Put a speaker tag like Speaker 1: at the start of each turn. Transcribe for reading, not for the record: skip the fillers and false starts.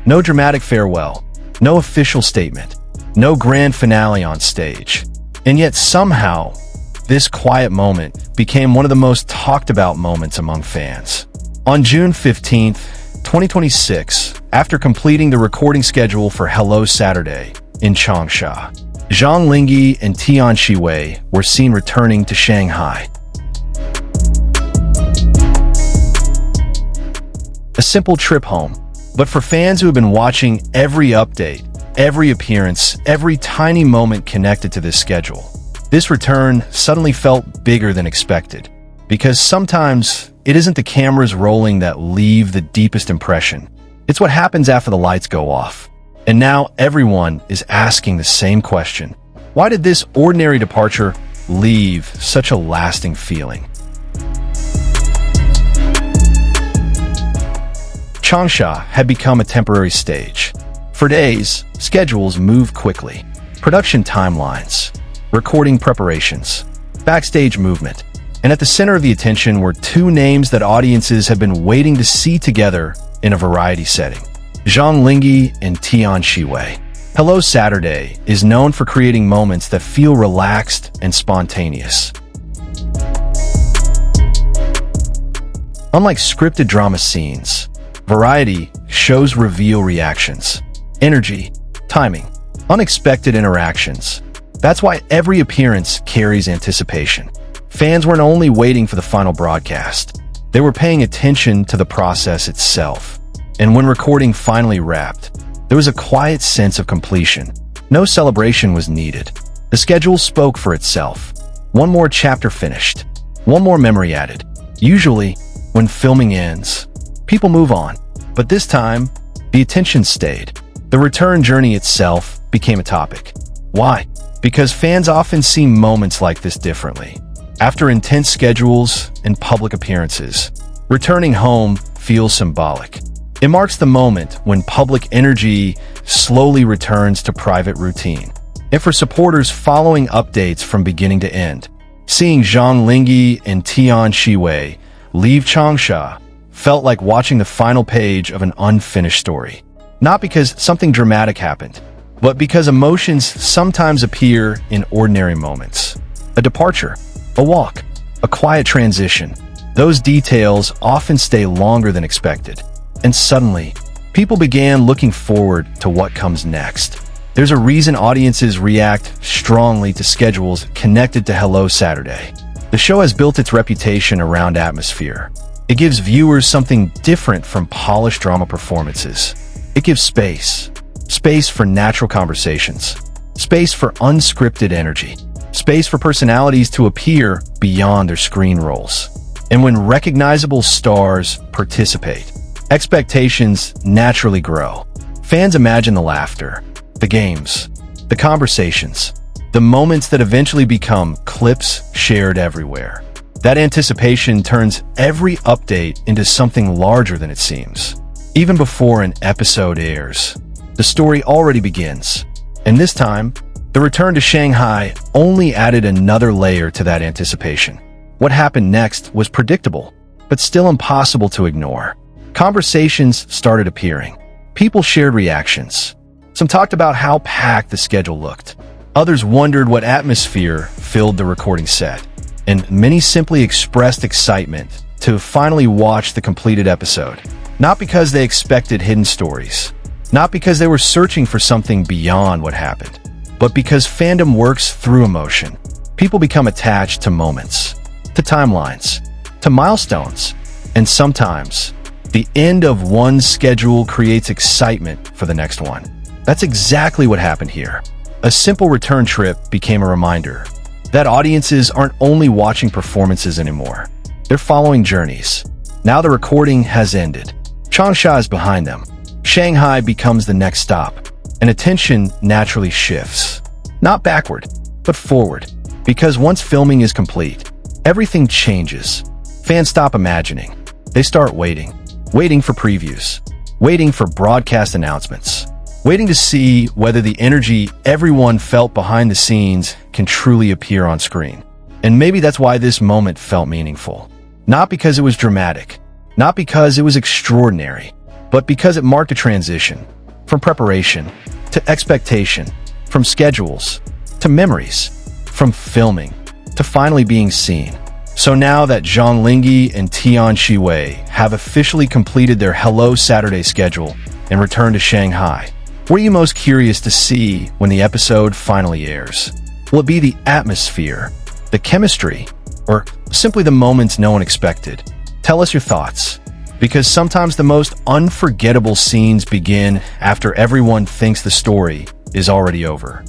Speaker 1: No dramatic farewell, no official statement, no grand finale on stage. And yet somehow, this quiet moment became one of the most talked about moments among fans. On June 15th, 2026, after completing the recording schedule for Hello Saturday in Changsha, Zhang Linghe Tian Xiwei were seen returning to Shanghai. A simple trip home, but for fans who have been watching every update, every appearance, every tiny moment connected to this schedule, this return suddenly felt bigger than expected. Because sometimes it isn't the cameras rolling that leave the deepest impression. It's what happens after the lights go off. And now everyone is asking the same question. Why did this ordinary departure leave such a lasting feeling? Changsha had become a temporary stage. For days, schedules moved quickly. Production timelines, recording preparations, backstage movement. And at the center of the attention were two names that audiences have been waiting to see together in a variety setting. Zhang Linghe Tian Xiwei. Hello Saturday is known for creating moments that feel relaxed and spontaneous. Unlike scripted drama scenes, variety shows reveal reactions, energy, timing, unexpected interactions. That's why every appearance carries anticipation. Fans weren't only waiting for the final broadcast, they were paying attention to the process itself. And when recording finally wrapped, there was a quiet sense of completion. No celebration was needed. The schedule spoke for itself. One more chapter finished, one more memory added. Usually, when filming ends, people move on. But this time, the attention stayed. The return journey itself became a topic. Why? Because fans often see moments like this differently. After intense schedules and public appearances, returning home feels symbolic. It marks the moment when public energy slowly returns to private routine. And for supporters following updates from beginning to end, seeing Zhang Linghe Tian Xiwei leave Changsha felt like watching the final page of an unfinished story. Not because something dramatic happened, but because emotions sometimes appear in ordinary moments. A departure, a walk, a quiet transition. Those details often stay longer than expected. And suddenly, people began looking forward to what comes next. There's a reason audiences react strongly to schedules connected to Hello Saturday. The show has built its reputation around atmosphere. It gives viewers something different from polished drama performances. It gives space for natural conversations, space for unscripted energy, space for personalities to appear beyond their screen roles. And when recognizable stars participate, expectations naturally grow. Fans imagine the laughter, the games, the conversations, the moments that eventually become clips shared everywhere. That anticipation turns every update into something larger than it seems. Even before an episode airs, the story already begins. And this time, the return to Shanghai only added another layer to that anticipation. What happened next was predictable, but still impossible to ignore. Conversations started appearing. People shared reactions. Some talked about how packed the schedule looked. Others wondered what atmosphere filled the recording set. And many simply expressed excitement to finally watch the completed episode. Not because they expected hidden stories, not because they were searching for something beyond what happened, but because fandom works through emotion. People become attached to moments, to timelines, to milestones, and sometimes the end of one schedule creates excitement for the next one. That's exactly what happened here. A simple return trip became a reminder that audiences aren't only watching performances anymore. They're following journeys. Now the recording has ended. Changsha is behind them. Shanghai becomes the next stop, and attention naturally shifts. Not backward, but forward. Because once filming is complete, everything changes. Fans stop imagining. They start waiting. Waiting for previews. Waiting for broadcast announcements. Waiting to see whether the energy everyone felt behind the scenes can truly appear on screen. And maybe that's why this moment felt meaningful. Not because it was dramatic, not because it was extraordinary, but because it marked a transition from preparation to expectation, from schedules to memories, from filming to finally being seen. So now that Zhang Linghe and Tian Xiwei have officially completed their Hello Saturday schedule and returned to Shanghai, what are you most curious to see when the episode finally airs? Will it be the atmosphere, the chemistry, or simply the moments no one expected? Tell us your thoughts, because sometimes the most unforgettable scenes begin after everyone thinks the story is already over.